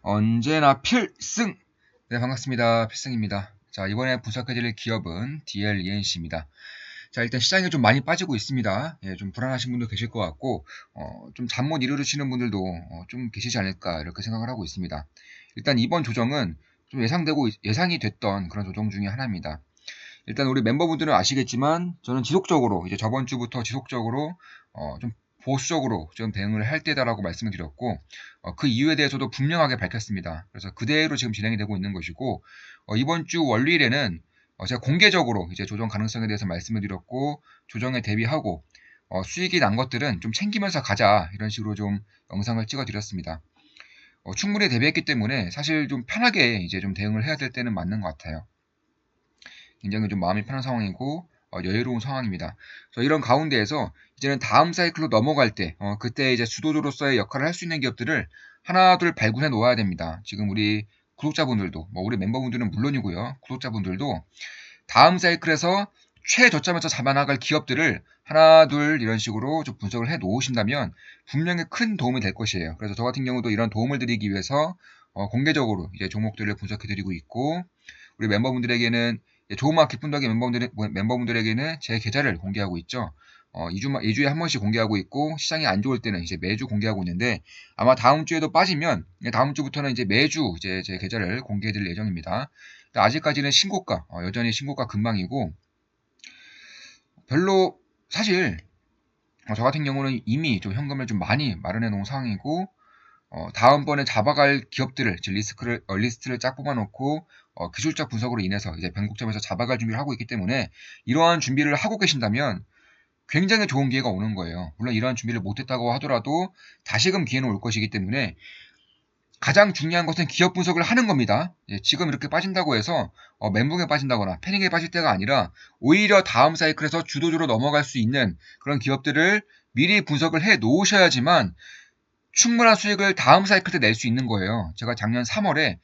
언제나 필승! 네, 반갑습니다. 필승입니다. 자, 이번에 분석해드릴 기업은 DLENC입니다. 자, 일단 시장이 좀 많이 빠지고 있습니다. 예, 좀 불안하신 분도 계실 것 같고, 좀 잠 못 이루시는 분들도 좀 계시지 않을까, 이렇게 생각을 하고 있습니다. 일단 이번 조정은 좀 예상이 됐던 그런 조정 중에 하나입니다. 일단 우리 멤버분들은 아시겠지만, 저는 지속적으로, 이제 저번 주부터 지속적으로, 좀 보수적으로 좀 대응을 할 때다라고 말씀을 드렸고, 그 이유에 대해서도 분명하게 밝혔습니다. 그래서 그대로 지금 진행이 되고 있는 것이고, 이번 주 월요일에는 제가 공개적으로 이제 조정 가능성에 대해서 말씀을 드렸고, 조정에 대비하고, 수익이 난 것들은 좀 챙기면서 가자, 이런 식으로 좀 영상을 찍어 드렸습니다. 충분히 대비했기 때문에 사실 좀 편하게 이제 좀 대응을 해야 될 때는 맞는 것 같아요. 굉장히 좀 마음이 편한 상황이고 여유로운 상황입니다. 그래서 이런 가운데에서 이제는 다음 사이클로 넘어갈 때 그때 이제 주도주로서의 역할을 할 수 있는 기업들을 하나 둘 발굴해 놓아야 됩니다. 지금 우리 구독자분들도 우리 멤버분들은 물론이고요. 구독자분들도 다음 사이클에서 최저점에서 잡아나갈 기업들을 하나 둘 이런 식으로 좀 분석을 해 놓으신다면 분명히 큰 도움이 될 것이에요. 그래서 저 같은 경우도 이런 도움을 드리기 위해서 공개적으로 이제 종목들을 분석해 드리고 있고, 우리 멤버분들에게는 조그마 기쁜 덕의 멤버분들에게는 제 계좌를 공개하고 있죠. 2주에 한 번씩 공개하고 있고, 시장이 안 좋을 때는 이제 매주 공개하고 있는데, 아마 다음 주에도 빠지면 다음 주부터는 이제 매주 이제 제 계좌를 공개해 드릴 예정입니다. 아직까지는 신고가, 여전히 신고가 근방이고, 별로 사실 저 같은 경우는 이미 좀 현금을 좀 많이 마련해 놓은 상황이고, 다음번에 잡아갈 기업들을 리스트를 쫙 뽑아놓고 기술적 분석으로 인해서 이제 변곡점에서 잡아갈 준비를 하고 있기 때문에, 이러한 준비를 하고 계신다면 굉장히 좋은 기회가 오는 거예요. 물론 이러한 준비를 못했다고 하더라도 다시금 기회는 올 것이기 때문에 가장 중요한 것은 기업 분석을 하는 겁니다. 지금 이렇게 빠진다고 해서 멘붕에 빠진다거나 패닉에 빠질 때가 아니라, 오히려 다음 사이클에서 주도주로 넘어갈 수 있는 그런 기업들을 미리 분석을 해 놓으셔야지만 충분한 수익을 다음 사이클 때 낼 수 있는 거예요. 제가 작년 3월에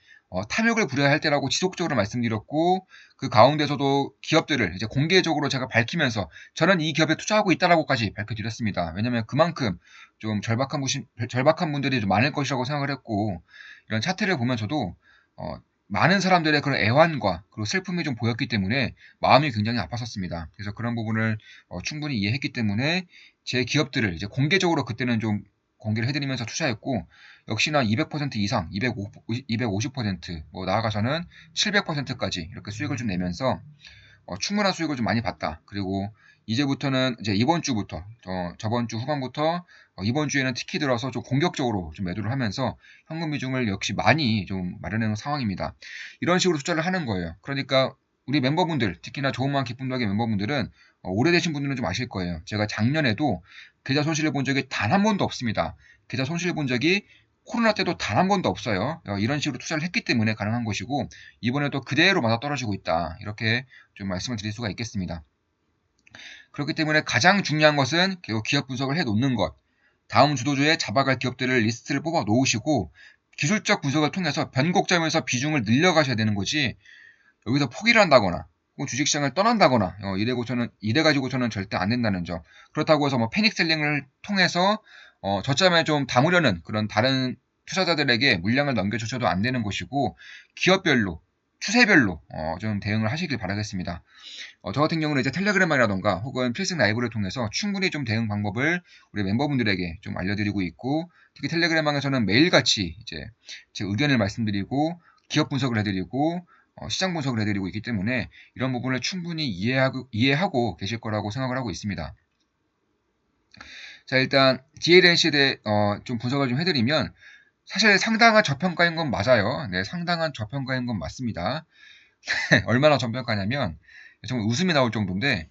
탐욕을 부려야 할 때라고 지속적으로 말씀드렸고, 그 가운데서도 기업들을 이제 공개적으로 제가 밝히면서 저는 이 기업에 투자하고 있다라고까지 밝혀드렸습니다. 왜냐하면 그만큼 좀 절박한 분들이 좀 많을 것이라고 생각을 했고, 이런 차트를 보면서도 많은 사람들의 그런 애환과 그리고 슬픔이 좀 보였기 때문에 마음이 굉장히 아팠었습니다. 그래서 그런 부분을 충분히 이해했기 때문에 제 기업들을 이제 공개적으로 그때는 좀 공개를 해드리면서 투자했고, 역시나 200% 이상, 250%, 나아가서는 700%까지 이렇게 수익을 좀 내면서 충분한 수익을 좀 많이 봤다. 그리고 이제부터는 이제 이번 주부터, 저번 주 후반부터 이번 주에는 특히 들어서 좀 공격적으로 좀 매도를 하면서 현금 비중을 역시 많이 좀 마련해 놓은 상황입니다. 이런 식으로 투자를 하는 거예요. 그러니까 우리 멤버분들, 특히나 좋은 마음 기쁨 덕의 멤버분들은 오래되신 분들은 좀 아실 거예요. 제가 작년에도 계좌 손실을 본 적이 단 한 번도 없습니다. 계좌 손실을 본 적이 코로나 때도 단 한 번도 없어요. 이런 식으로 투자를 했기 때문에 가능한 것이고, 이번에도 그대로 맞아떨어지고 있다. 이렇게 좀 말씀을 드릴 수가 있겠습니다. 그렇기 때문에 가장 중요한 것은 기업 분석을 해 놓는 것, 다음 주도주에 잡아갈 기업들을 리스트를 뽑아 놓으시고, 기술적 분석을 통해서 변곡점에서 비중을 늘려가셔야 되는 거지, 여기서 포기를 한다거나 혹은 주식시장을 떠난다거나 이래가지고서는 절대 안 된다는 점. 그렇다고 해서 패닉셀링을 통해서 저점에 좀 담으려는 그런 다른 투자자들에게 물량을 넘겨주셔도 안 되는 것이고, 기업별로 추세별로 좀 대응을 하시길 바라겠습니다. 저 같은 경우는 이제 텔레그램이라던가 혹은 필승 라이브를 통해서 충분히 좀 대응 방법을 우리 멤버분들에게 좀 알려드리고 있고, 특히 텔레그램방에서는 매일같이 이제 제 의견을 말씀드리고 기업 분석을 해드리고 시장 분석을 해드리고 있기 때문에 이런 부분을 충분히 이해하고 계실 거라고 생각을 하고 있습니다. 자, 일단 DLNC에 대해 좀 분석을 좀 해드리면, 사실 상당한 저평가인 건 맞아요. 네, 상당한 저평가인 건 맞습니다. 얼마나 저평가냐면 정말 웃음이 나올 정도인데,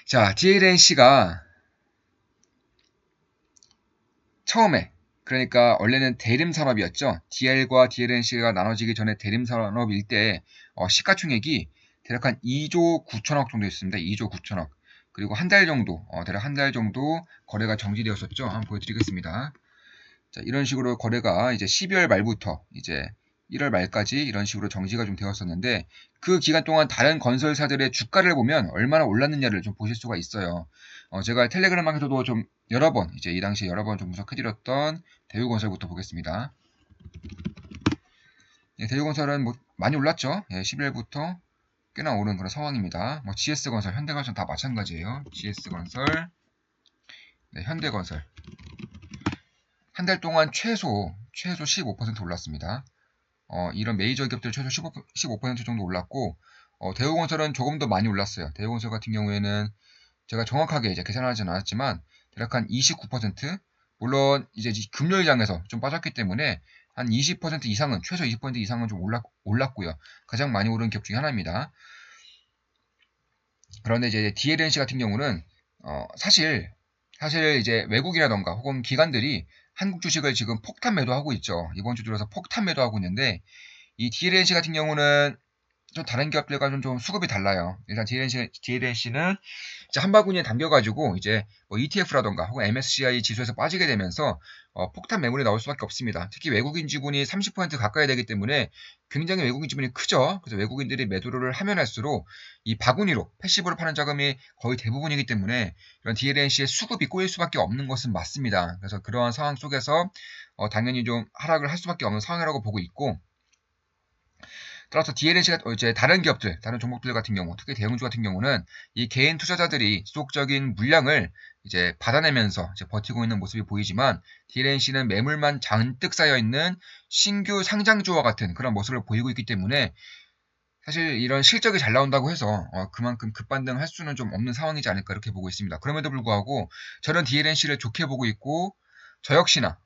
자, DLNC가 처음에, 그러니까 원래는 대림 산업이었죠. DL과 DLNC가 나눠지기 전에 대림 산업일 때 시가총액이 대략 한 2조 9천억 정도 였습니다. 2조 9천억. 그리고 한 달 정도, 대략 한 달 정도 거래가 정지되었었죠. 한번 보여드리겠습니다. 자, 이런 식으로 거래가 이제 12월 말부터 이제 1월 말까지 이런 식으로 정지가 좀 되었었는데, 그 기간 동안 다른 건설사들의 주가를 보면 얼마나 올랐느냐를 좀 보실 수가 있어요. 제가 텔레그램방에서도 좀 여러 번, 이제 이 당시에 여러 번 좀 분석해드렸던 대우건설부터 보겠습니다. 예, 대우건설은 뭐 많이 올랐죠. 예, 10일부터 꽤나 오른 그런 상황입니다. 뭐 GS건설, 현대건설 다 마찬가지예요. GS건설, 네, 현대건설 한 달 동안 최소 15% 올랐습니다. 이런 메이저 기업들 최소 15% 정도 올랐고, 대우건설은 조금 더 많이 올랐어요. 대우건설 같은 경우에는 제가 정확하게 이제 계산하진 않았지만 대략 한 29%, 물론 이제 금요일장에서 좀 빠졌기 때문에 한 20% 이상은, 최소 20% 이상은 좀 올랐고요. 가장 많이 오른 기업 중에 하나입니다. 그런데 이제 DLNC 같은 경우는 사실 이제 외국이라던가 혹은 기관들이 한국 주식을 지금 폭탄 매도하고 있죠. 이번 주 들어서 폭탄 매도하고 있는데, 이 DLNC 같은 경우는 좀 다른 기업들과 좀 수급이 달라요. 일단 DLNC는 이제 한 바구니에 담겨가지고 이제 뭐 ETF라던가 혹은 MSCI 지수에서 빠지게 되면서 폭탄 매물이 나올 수밖에 없습니다. 특히 외국인 지분이 30% 가까이 되기 때문에 굉장히 외국인 지분이 크죠. 그래서 외국인들이 매도를 하면 할수록 이 바구니로 패시브로 파는 자금이 거의 대부분이기 때문에 이런 DLNC의 수급이 꼬일 수밖에 없는 것은 맞습니다. 그래서 그러한 상황 속에서 당연히 좀 하락을 할 수밖에 없는 상황이라고 보고 있고, 따라서 DLNC가 이제 다른 기업들, 다른 종목들 같은 경우, 특히 대형주 같은 경우는 이 개인 투자자들이 지속적인 물량을 이제 받아내면서 이제 버티고 있는 모습이 보이지만, DLNC는 매물만 잔뜩 쌓여 있는 신규 상장주와 같은 그런 모습을 보이고 있기 때문에 사실 이런 실적이 잘 나온다고 해서 그만큼 급반등할 수는 좀 없는 상황이지 않을까 이렇게 보고 있습니다. 그럼에도 불구하고 저는 DLNC를 좋게 보고 있고, 저 역시나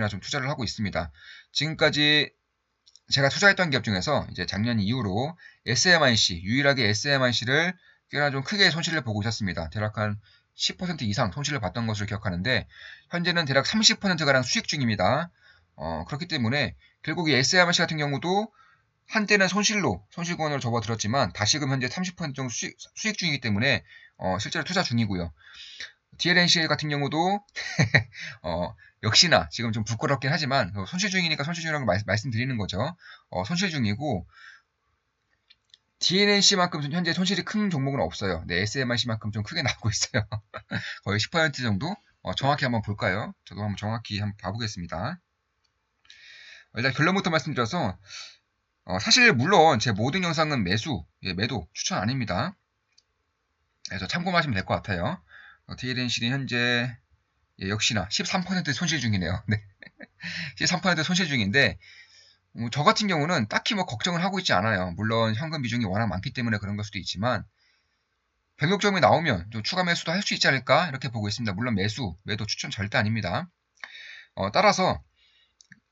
좀 투자를 하고 있습니다. 지금까지 제가 투자했던 기업 중에서 이제 작년 이후로 SMIC, 유일하게 SMIC를 꽤나 좀 크게 손실을 보고 있었습니다. 대략 한 10% 이상 손실을 봤던 것으로 기억하는데, 현재는 대략 30%가량 수익 중입니다. 그렇기 때문에 결국 이 SMIC 같은 경우도 한때는 손실권으로 접어들었지만 다시금 현재 30% 정도 수익 중이기 때문에 실제로 투자 중이고요. DLNC 같은 경우도 역시나 지금 좀 부끄럽긴 하지만 손실 중이니까 손실 중이라고 말씀드리는 거죠. 손실 중이고, DLNC만큼 현재 손실이 큰 종목은 없어요. 네, SMRC만큼 좀 크게 나오고 있어요. 거의 10% 정도? 정확히 한번 볼까요? 저도 한번 정확히 한번 봐보겠습니다. 일단 결론부터 말씀드려서 사실 물론 제 모든 영상은 매도 추천 아닙니다. 그래서 참고하시면 될 것 같아요. DLNC는 현재 역시나 13% 손실 중이네요. 네. 13% 손실 중인데, 저 같은 경우는 딱히 뭐 걱정을 하고 있지 않아요. 물론 현금 비중이 워낙 많기 때문에 그런 걸 수도 있지만, 변동점이 나오면 좀 추가 매수도 할 수 있지 않을까 이렇게 보고 있습니다. 물론 매도 추천 절대 아닙니다. 따라서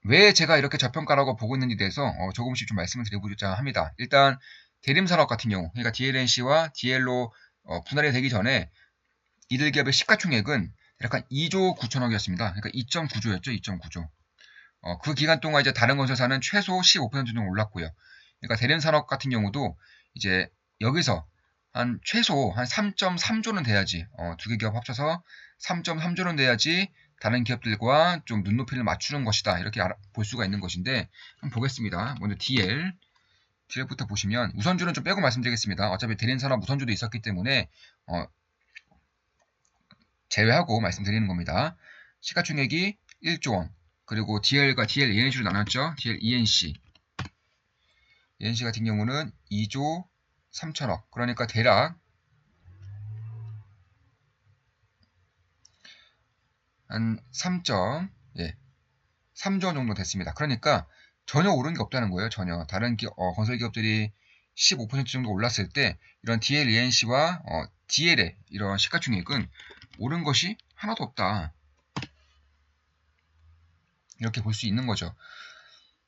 왜 제가 이렇게 저평가라고 보고 있는지에 대해서 조금씩 좀 말씀을 드리고자 합니다. 일단 대림산업 같은 경우, 그러니까 DLNC와 DL로 분할이 되기 전에 이들 기업의 시가총액은 약간 2조 9천억이었습니다. 그러니까 2.9조였죠. 2.9조. 그 기간 동안 이제 다른 건설사는 최소 15% 정도 올랐고요. 그러니까 대림산업 같은 경우도 이제 여기서 최소 한 3.3조는 돼야지, 두 개 기업 합쳐서 3.3조는 돼야지 다른 기업들과 좀 눈높이를 맞추는 것이다. 이렇게 볼 수가 있는 것인데, 한번 보겠습니다. 먼저 DL부터 보시면 우선주는 좀 빼고 말씀드리겠습니다. 어차피 대림산업 우선주도 있었기 때문에 제외하고 말씀드리는 겁니다. 시가총액이 1조 원, 그리고 DL과 DL ENC로 나눴죠. DL ENC. ENC 같은 경우는 2조 3천억. 그러니까 대략 한 3조 원 정도 됐습니다. 그러니까 전혀 오른 게 없다는 거예요. 전혀. 다른 건설 기업들이 15% 정도 올랐을 때 이런 DL ENC와 DL의 이런 시가총액은 오른 것이 하나도 없다. 이렇게 볼 수 있는 거죠.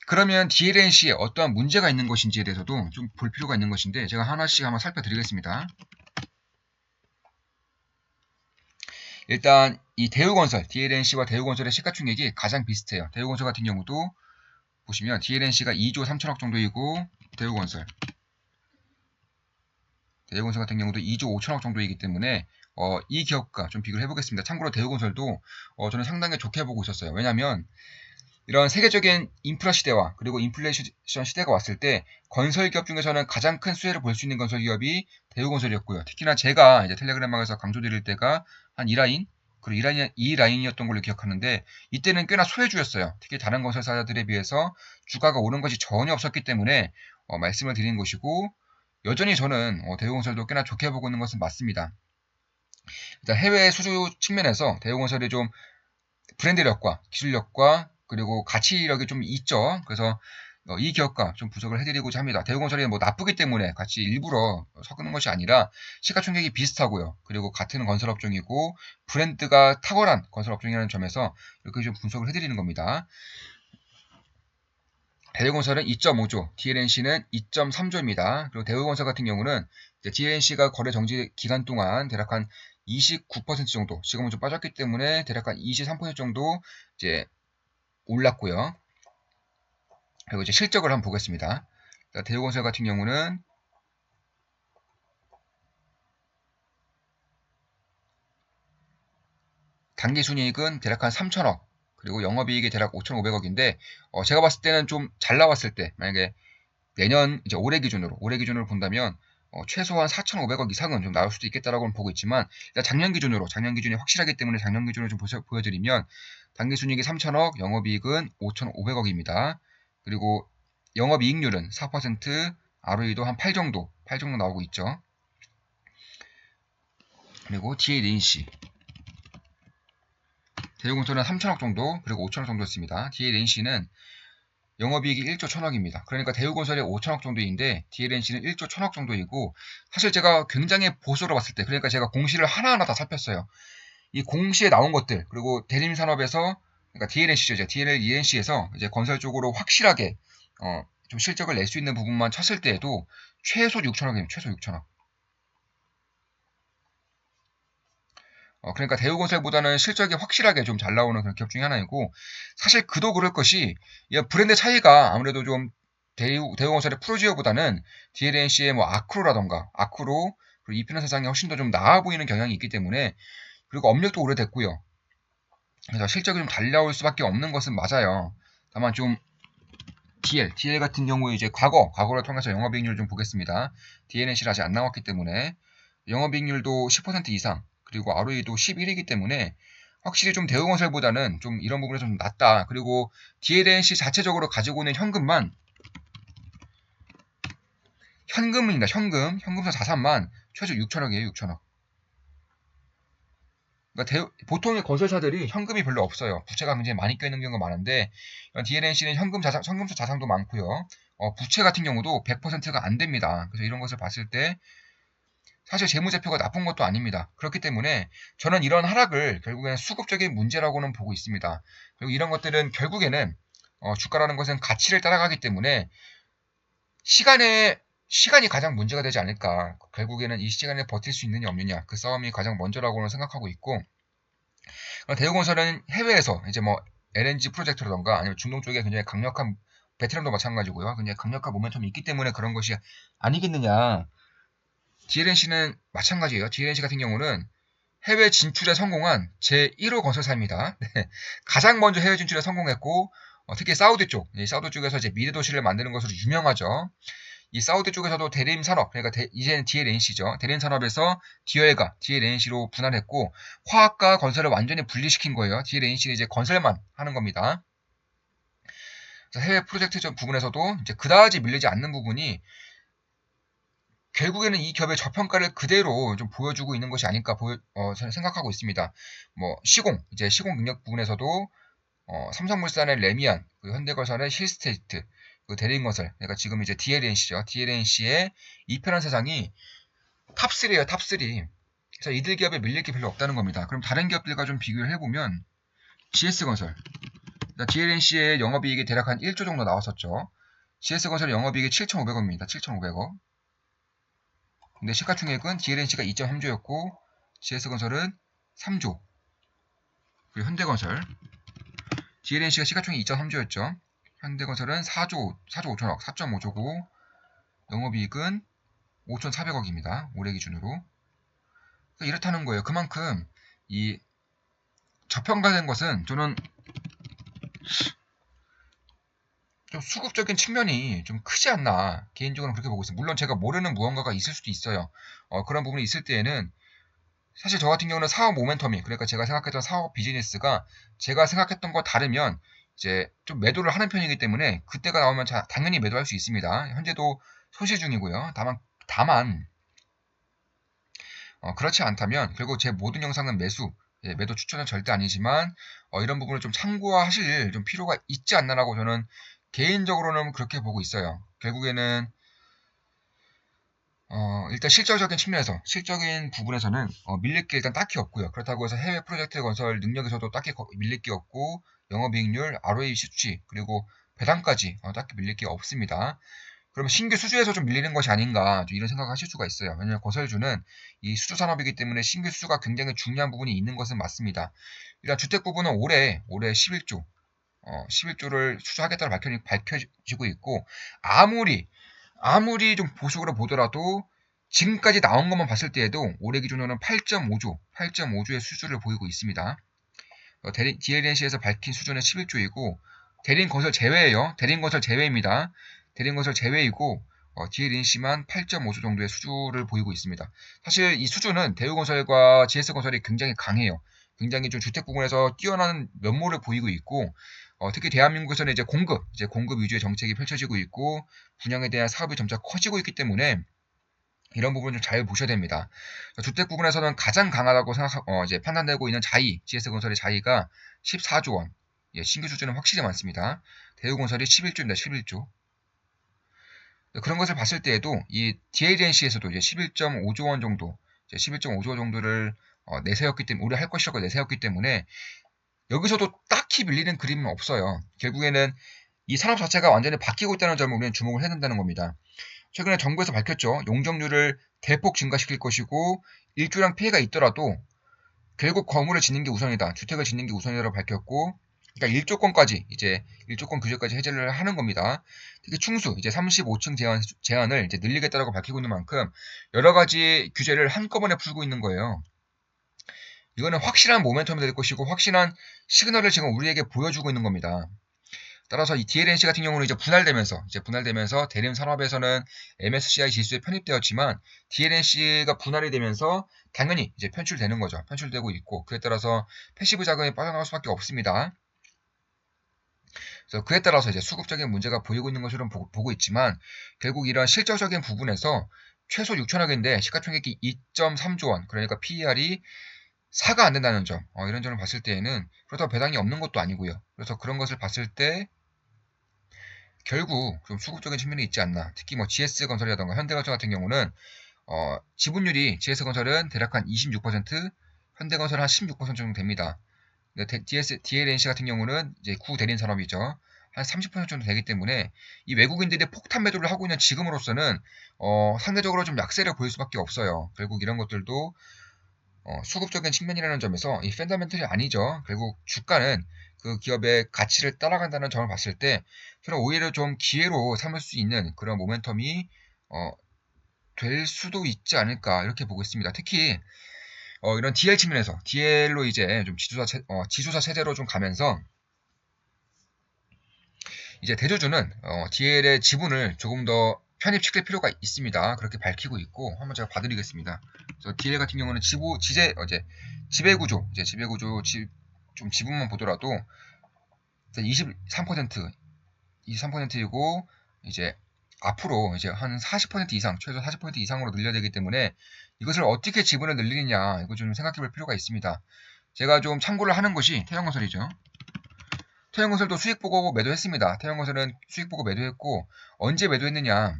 그러면 DLNC에 어떠한 문제가 있는 것인지에 대해서도 좀 볼 필요가 있는 것인데, 제가 하나씩 한번 살펴드리겠습니다. 일단 이 대우건설, DLNC와 대우건설의 시가총액이 가장 비슷해요. 대우건설 같은 경우도 보시면 DLNC가 2조 3천억 정도이고, 대우건설 같은 경우도 2조 5천억 정도이기 때문에 이 기업과 좀 비교를 해보겠습니다. 참고로 대우건설도 저는 상당히 좋게 보고 있었어요. 왜냐하면 이런 세계적인 인프라 시대와 그리고 인플레이션 시대가 왔을 때 건설 기업 중에서는 가장 큰 수혜를 볼 수 있는 건설 기업이 대우건설이었고요. 특히나 제가 이제 텔레그램방에서 강조드릴 때가 한 이라인, 그리고 이 라인이었던 걸로 기억하는데 이때는 꽤나 소외주였어요. 특히 다른 건설사들에 비해서 주가가 오른 것이 전혀 없었기 때문에 말씀을 드리는 것이고 여전히 저는 대우건설도 꽤나 좋게 보고 있는 것은 맞습니다. 일단 해외 수주 측면에서 대우건설이 좀 브랜드력과 기술력과 그리고 가치력이 좀 있죠. 그래서 이 기업과 좀 분석을 해드리고자 합니다. 대우건설이 뭐 나쁘기 때문에 같이 일부러 섞는 것이 아니라 시가총액이 비슷하고요. 그리고 같은 건설업종이고 브랜드가 탁월한 건설업종이라는 점에서 이렇게 좀 분석을 해드리는 겁니다. 대우건설은 2.5조, DLNC는 2.3조입니다. 그리고 대우건설 같은 경우는 DLNC가 거래 정지 기간 동안 대략 한 29% 정도, 지금은 좀 빠졌기 때문에 대략 한 23% 정도 이제 올랐고요. 그리고 이제 실적을 한번 보겠습니다. 대우건설 같은 경우는 당기순이익은 대략 한 3천억, 그리고 영업이익이 대략 5,500억인데 제가 봤을 때는 좀 잘 나왔을 때 만약에 내년 이제 올해 기준으로 본다면 최소한 4,500억 이상은 좀 나올 수도 있겠다라고는 보고 있지만 일단 작년 기준이 확실하기 때문에 작년 기준으로 좀 보여드리면 당기순이익이 3천억, 영업이익은 5,500억입니다. 그리고 영업이익률은 4%, ROE도 한 8 정도 나오고 있죠. 그리고 DLNC 대우건설은 3천억 정도, 그리고 5천억 정도였습니다. DLNC는 영업이익이 1조 1천억입니다. 그러니까 대우건설이 5천억 정도인데 DLNC는 1조 1천억 정도이고 사실 제가 굉장히 보수로 봤을 때 그러니까 제가 공시를 하나하나 다 살폈어요. 이 공시에 나온 것들 그리고 대림산업에서 그러니까 DLNC죠. DLNC에서 이제 건설 쪽으로 확실하게 좀 실적을 낼 수 있는 부분만 쳤을 때에도 최소 6천억입니다. 최소 6천억. 그러니까 대우건설보다는 실적이 확실하게 좀 잘 나오는 그런 기업 중에 하나이고 사실 그도 그럴 것이 이 브랜드 차이가 아무래도 좀 대우건설의 프로지오보다는 DLNC의 뭐 아크로 그리고 이편한 세상이 훨씬 더 좀 나아 보이는 경향이 있기 때문에 그리고 업력도 오래됐고요. 그래서 실적이 좀 잘 나올 수밖에 없는 것은 맞아요. 다만 좀 DL 같은 경우에 이제 과거를 통해서 영업이익률 좀 보겠습니다. DNC를 아직 안 나왔기 때문에 영업이익률도 10% 이상 그리고 ROE도 11이기 때문에 확실히 좀 대우건설보다는 좀 이런 부분에서 좀 낮다. 그리고 DLNC 자체적으로 가지고 있는 현금입니다. 현금사 자산만 최소 6천억이에요. 6천억. 그러니까 보통의 건설사들이 현금이 별로 없어요. 부채가 굉장히 많이 껴있는 경우가 많은데 DLNC는 현금사 자산도 많고요. 부채 같은 경우도 100%가 안 됩니다. 그래서 이런 것을 봤을 때 사실 재무제표가 나쁜 것도 아닙니다. 그렇기 때문에 저는 이런 하락을 결국에는 수급적인 문제라고는 보고 있습니다. 그리고 이런 것들은 결국에는 주가라는 것은 가치를 따라가기 때문에 시간이 가장 문제가 되지 않을까. 결국에는 이 시간에 버틸 수 있느냐 없느냐 그 싸움이 가장 먼저라고는 생각하고 있고 대우건설은 해외에서 이제 뭐 LNG 프로젝트라던가 아니면 중동 쪽에 굉장히 강력한 베트남도 마찬가지고요. 굉장히 강력한 모멘텀이 있기 때문에 그런 것이 아니겠느냐. DLNC는 마찬가지예요. DLNC 같은 경우는 해외 진출에 성공한 제1호 건설사입니다. 네. 가장 먼저 해외 진출에 성공했고 특히 사우디 쪽에서 이제 미래 도시를 만드는 것으로 유명하죠. 이 사우디 쪽에서도 대림 산업, 그러니까 이제는 DLNC죠. 대림 산업에서 디엘가 DLNC로 분할했고 화학과 건설을 완전히 분리시킨 거예요. DLNC는 이제 건설만 하는 겁니다. 해외 프로젝트 부분에서도 이제 그다지 밀리지 않는 부분이 결국에는 이 기업의 저평가를 그대로 좀 보여주고 있는 것이 아닐까 저는 생각하고 있습니다. 뭐 시공 능력 부분에서도 삼성물산의 레미안, 현대건설의 힐스테이트, 대림건설, 그러니까 지금 이제 DLNC죠. DLNC의 이편한 세상이 탑3예요, 탑3. 그래서 이들 기업에 밀릴 게 별로 없다는 겁니다. 그럼 다른 기업들과 좀 비교를 해보면 GS건설, DLNC의 영업이익이 대략 한 1조 정도 나왔었죠. GS건설의 영업이익이 7,500억입니다. 7,500억. 근데 시가총액은 DLNC가 2.3조였고 GS건설은 3조. 그리고 현대건설 DLNC가 시가총액 2.3조였죠. 현대건설은 4조 5천억, 4.5조고 영업이익은 5,400억입니다. 올해 기준으로. 그러니까 이렇다는 거예요. 그만큼 이 저평가된 것은 저는 좀 수급적인 측면이 좀 크지 않나 개인적으로 그렇게 보고 있어요. 물론 제가 모르는 무언가가 있을 수도 있어요. 그런 부분이 있을 때에는 사실 저 같은 경우는 사업 모멘텀이, 그러니까 제가 생각했던 사업 비즈니스가 제가 생각했던 거 다르면 이제 좀 매도를 하는 편이기 때문에 그때가 나오면 당연히 매도할 수 있습니다. 현재도 소시 중이고요. 다만 그렇지 않다면 결국 제 모든 영상은 매도 추천은 절대 아니지만 이런 부분을 좀 참고하실 좀 필요가 있지 않나라고 저는 개인적으로는 그렇게 보고 있어요. 결국에는 일단 실적인 부분에서는 밀릴 게 일단 딱히 없고요. 그렇다고 해서 해외 프로젝트 건설 능력에서도 딱히 밀릴 게 없고, 영업이익률, ROE 수치, 그리고 배당까지 딱히 밀릴 게 없습니다. 그러면 신규 수주에서 좀 밀리는 것이 아닌가, 이런 생각을 하실 수가 있어요. 왜냐하면 건설주는 이 수주 산업이기 때문에 신규 수주가 굉장히 중요한 부분이 있는 것은 맞습니다. 일단 주택 부분은 올해 11조를 수주하겠다고 밝혀지고 있고, 아무리 좀 보수적으로 보더라도 지금까지 나온 것만 봤을 때에도 올해 기준으로는 8.5조의 수주를 보이고 있습니다. DLNC에서 밝힌 수준은 11조이고, 대림건설 제외예요. 대림건설 제외입니다. 대림건설 제외이고, DLNC만 8.5조 정도의 수주를 보이고 있습니다. 사실 이 수주는 대우건설과 GS건설이 굉장히 강해요. 굉장히 좀 주택 부분에서 뛰어난 면모를 보이고 있고, 특히 대한민국에서는 이제 공급 위주의 정책이 펼쳐지고 있고, 분양에 대한 사업이 점차 커지고 있기 때문에 이런 부분을 좀 잘 보셔야 됩니다. 주택 부분에서는 가장 강하다고 이제 판단되고 있는 GS건설의 자이가 14조 원. 예, 신규 수주는 확실히 많습니다. 대우건설이 11조입니다. 11조. 그런 것을 봤을 때에도 이 DLNC에서도 이제 11.5조 원 정도, 이제 11.5조 정도를 내세웠기 때문에, 올해 할 것이라고 내세웠기 때문에 여기서도 딱히 밀리는 그림은 없어요. 결국에는 이 산업 자체가 완전히 바뀌고 있다는 점을 우리는 주목을 해야 된다는 겁니다. 최근에 정부에서 밝혔죠. 용적률을 대폭 증가시킬 것이고, 일조량 피해가 있더라도 결국 건물을 짓는 게 우선이다. 주택을 짓는 게 우선이라고 밝혔고, 그러니까 1조건 규제까지 해제를 하는 겁니다. 특히 충수, 이제 35층 제한을 이제 늘리겠다라고 밝히고 있는 만큼 여러 가지 규제를 한꺼번에 풀고 있는 거예요. 이거는 확실한 모멘텀이 될 것이고, 확실한 시그널을 지금 우리에게 보여주고 있는 겁니다. 따라서 이 DLNC 같은 경우는 이제 분할되면서 대림 산업에서는 MSCI 지수에 편입되었지만, DLNC가 분할이 되면서 당연히 이제 편출되는 거죠. 편출되고 있고, 그에 따라서 패시브 자금이 빠져나갈 수밖에 없습니다. 그래서 그에 따라서 이제 수급적인 문제가 보이고 있는 것으로 보고 있지만, 결국 이런 실적적인 부분에서 최소 6천억인데 시가총액이 2.3조 원, 그러니까 PER이 4가 안 된다는 점, 이런 점을 봤을 때에는 그렇다고 배당이 없는 것도 아니고요. 그래서 그런 것을 봤을 때 결국 좀 수급적인 측면이 있지 않나. 특히 뭐 GS건설이라던가 현대건설 같은 경우는 지분율이 GS건설은 대략 한 26%, 현대건설은 한 16% 정도 됩니다. DLNC 같은 경우는 이제 구대린 산업이죠. 한 30% 정도 되기 때문에 이 외국인들이 폭탄 매도를 하고 있는 지금으로서는 상대적으로 좀 약세를 보일 수밖에 없어요. 결국 이런 것들도 수급적인 측면이라는 점에서 이 펀더멘털이 아니죠. 결국 주가는 그 기업의 가치를 따라간다는 점을 봤을 때 저는 오히려 좀 기회로 삼을 수 있는 그런 모멘텀이 될 수도 있지 않을까 이렇게 보고 있습니다. 특히 이런 DL 측면에서 DL로 이제 좀 지주사 체제로 좀 가면서 이제 대주주는 DL의 지분을 조금 더 편입시킬 필요가 있습니다. 그렇게 밝히고 있고 한번 제가 봐드리겠습니다. 그래서 DL 같은 경우는 지배구조, 좀 지분만 보더라도 23%이고 이제 앞으로 이제 한 40% 이상, 최소 40% 이상으로 늘려야 되기 때문에 이것을 어떻게 지분을 늘리느냐 이거 좀 생각해 볼 필요가 있습니다. 제가 좀 참고를 하는 것이 태양건설이죠. 태양건설도 수익 보고 매도했습니다. 태양건설은 수익 보고 매도했고 언제 매도했느냐?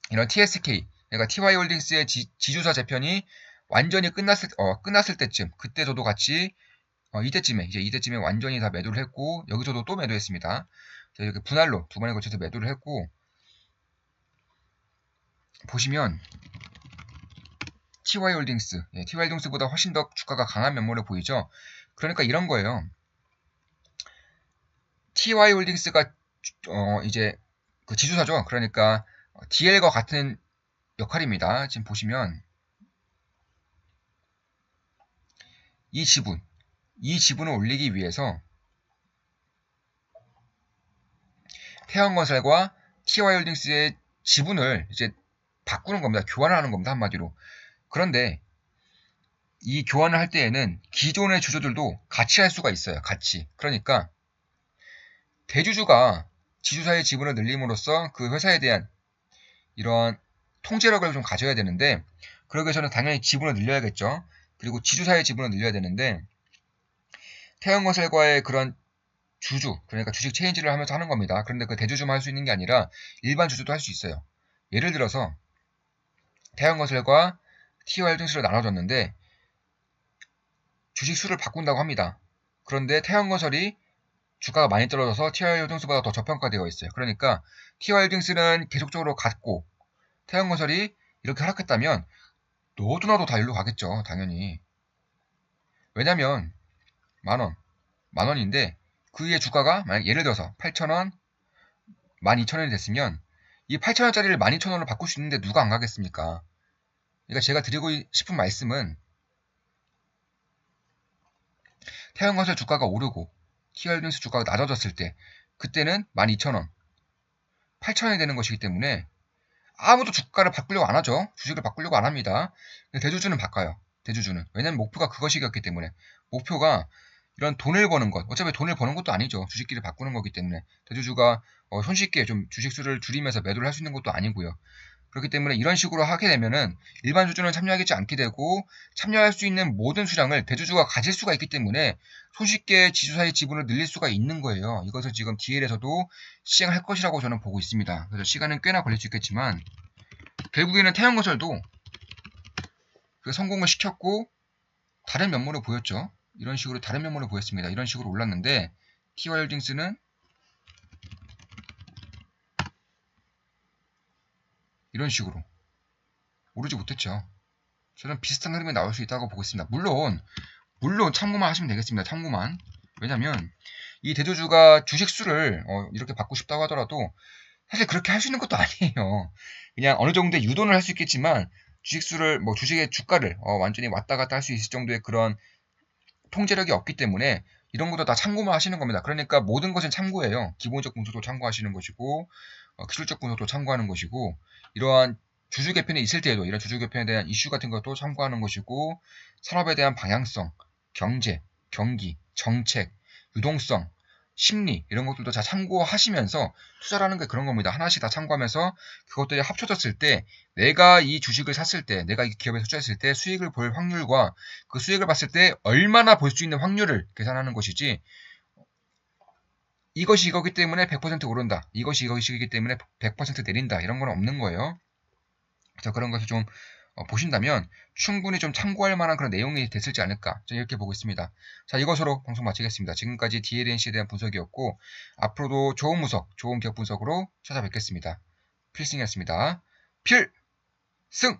이런 TSK, 그러니까 TY홀딩스의 지주사 재편이 완전히 끝났을 때쯤, 그때 저도 같이 이때쯤에 완전히 다 매도를 했고 여기서도 또 매도했습니다. 이렇게 분할로 두 번에 걸쳐서 매도를 했고 보시면 TY홀딩스보다 훨씬 더 주가가 강한 면모를 보이죠. 그러니까 이런 거예요. TY홀딩스가 이제 그 지주사죠. 그러니까 DL과 같은 역할입니다. 지금 보시면 이 지분을 올리기 위해서 태양건설과 TY홀딩스의 지분을 이제 바꾸는 겁니다. 교환을 하는 겁니다. 한마디로. 그런데 이 교환을 할 때에는 기존의 주주들도 같이 할 수가 있어요. 같이. 그러니까 대주주가 지주사의 지분을 늘림으로써 그 회사에 대한 이러한 통제력을 좀 가져야 되는데, 그러기 위해서는 당연히 지분을 늘려야겠죠. 그리고 지주사의 지분을 늘려야 되는데, 태형건설과의 그런 주주, 그러니까 주식 체인지를 하면서 하는 겁니다. 그런데 그 대주주만 할 수 있는 게 아니라 일반 주주도 할 수 있어요. 예를 들어서 태형건설과 TO홀딩스로 나눠졌는데 주식 수를 바꾼다고 합니다. 그런데 태형건설이 주가가 많이 떨어져서 TO홀딩스보다 더 저평가되어 있어요. 그러니까 TO홀딩스는 계속적으로 갔고 태형건설이 이렇게 하락했다면 너도 나도 다 일로 가겠죠. 당연히. 왜냐면 만원, 만원인데 그 위에 주가가 만약 예를 들어서 8,000원, 12,000원이 됐으면 이 8,000원짜리를 12,000원으로 바꿀 수 있는데 누가 안 가겠습니까? 그러니까 제가 드리고 싶은 말씀은 태형건설 주가가 오르고 TO홀딩스 주가가 낮아졌을 때 그때는 12,000원, 8,000원이 되는 것이기 때문에 아무도 주가를 바꾸려고 안 하죠. 주식을 바꾸려고 안 합니다. 대주주는 바꿔요. 대주주는. 왜냐면 목표가 그것이었기 때문에. 목표가 이런 돈을 버는 것. 어차피 돈을 버는 것도 아니죠. 주식끼리 바꾸는 거기 때문에. 대주주가 손쉽게 좀 주식수를 줄이면서 매도를 할 수 있는 것도 아니고요. 그렇기 때문에 이런 식으로 하게 되면은 일반 주주는 참여하지 않게 되고 참여할 수 있는 모든 수량을 대주주가 가질 수가 있기 때문에 손쉽게 지주사의 지분을 늘릴 수가 있는 거예요. 이것을 지금 DL에서도 시행할 것이라고 저는 보고 있습니다. 그래서 시간은 꽤나 걸릴 수 있겠지만 결국에는 태양건설도 그 성공을 시켰고 다른 면모를 보였죠. 이런 식으로 다른 면모를 보였습니다. 이런 식으로 올랐는데 TO홀딩스는 이런 식으로 오르지 못했죠. 저는 비슷한 흐름이 나올 수 있다고 보고 있습니다. 물론 참고만 하시면 되겠습니다. 참고만. 왜냐면 이 대주주가 주식수를 이렇게 받고 싶다고 하더라도 사실 그렇게 할 수 있는 것도 아니에요. 그냥 어느 정도의 유도는 할 수 있겠지만 주식수를 주식의 주가를 완전히 왔다 갔다 할 수 있을 정도의 그런 통제력이 없기 때문에 이런 것도 다 참고만 하시는 겁니다. 그러니까 모든 것은 참고예요. 기본적 분석도 참고하시는 것이고 기술적 분석도 참고하는 것이고 이러한 주주 개편이 있을 때에도 이런 주주 개편에 대한 이슈 같은 것도 참고하는 것이고 산업에 대한 방향성, 경제, 경기, 정책, 유동성, 심리 이런 것들도 다 참고하시면서 투자라는 게 그런 겁니다. 하나씩 다 참고하면서 그것들이 합쳐졌을 때 내가 이 주식을 샀을 때 내가 이 기업에 투자했을 때 수익을 볼 확률과 그 수익을 봤을 때 얼마나 볼 수 있는 확률을 계산하는 것이지 이것이 이거기 때문에 100% 오른다. 이것이 이것이기 때문에 100% 내린다. 이런 건 없는 거예요. 그래서 그런 것을 좀 보신다면 충분히 좀 참고할 만한 그런 내용이 됐을지 않을까. 저는 이렇게 보고 있습니다. 자, 이것으로 방송 마치겠습니다. 지금까지 DLNC에 대한 분석이었고 앞으로도 좋은 분석, 좋은 기업 분석으로 찾아뵙겠습니다. 필승이었습니다. 필승!